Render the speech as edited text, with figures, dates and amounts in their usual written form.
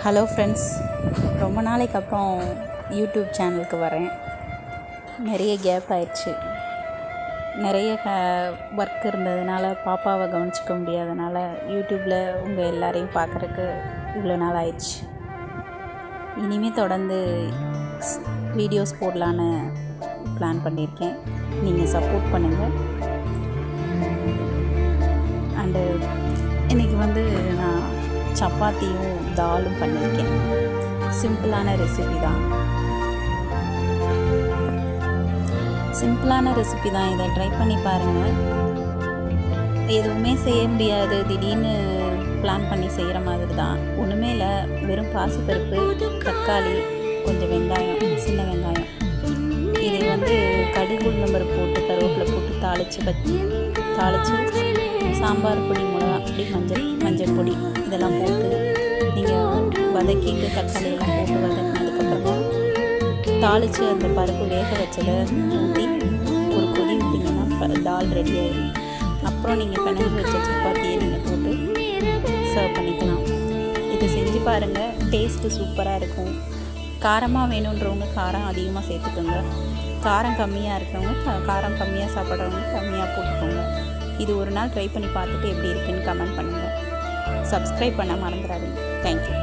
Hello friends, ரொம்ப நாளைக்கு அப்புறம் யூடியூப் சேனலுக்கு வரேன். நிறைய கேப் ஆயிடுச்சு. நிறைய ஒர்க் இருந்ததுனால பாப்பாவை கவனிச்சிக்க முடியாதனால யூடியூப்பில் உங்கள் எல்லாரையும் பார்க்குறக்கு இவ்வளோ நாள் ஆயிடுச்சு. இனிமேல் தொடர்ந்து வீடியோஸ் போடலான்னு பிளான் பண்ணியிருக்கேன். நீங்கள் சப்போர்ட் பண்ணுங்கள். அண்டு இன்றைக்கி நான் சப்பாத்தியும் தாலும் பண்ணியிருக்கேன். சிம்பிளான ரெசிபி தான். இதை ட்ரை பண்ணி பாருங்கள். எதுவுமே செய்ய முடியாது, திடீர்னு பிளான் பண்ணி செய்கிற மாதிரி தான். ஒன்றுமே இல்லை, வெறும் பாசிப்பருப்பு, தக்காளி, கொஞ்சம் வெங்காயம், சின்ன வெங்காயம், இதை கடுகு உளுந்தம்பருப்பு போட்டு கருவேப்பிலை போட்டு தாளித்து சாம்பார் பொடி, மிளகா பொடி, மஞ்சள் பொடி இதெல்லாம் போட்டு நீங்கள் வதக்கிட்டு தக்காளியெல்லாம் போட்டு வதக்கினதுக்கப்புறமா தாளித்து அந்த பருப்பு வேக வச்சதை ஊற்றி ஒரு கொதி விட்டிங்கன்னா தால் ரெடி ஆகிடும். அப்புறம் நீங்கள் பிணைஞ்சு வச்ச சப்பாத்தியை நீங்கள் போட்டு சர்வ் பண்ணிக்கலாம். இதை செஞ்சு பாருங்கள், டேஸ்ட்டு சூப்பராக இருக்கும். காரமாக வேணுன்றவங்க காரம் அதிகமாக சேர்த்துக்கோங்க. காரம் கம்மியாக இருக்கிறவங்க காரம் கம்மியாக சாப்பிட்றவங்க கம்மியாக போட்டுக்கோங்க. இது ஒரு நாள் ட்ரை பண்ணி பார்த்துட்டு எப்படி இருக்குன்னு கமெண்ட் பண்ணுங்கள். சப்ஸ்கிரைப் பண்ண மறந்துடாதீங்க. தேங்க்யூ.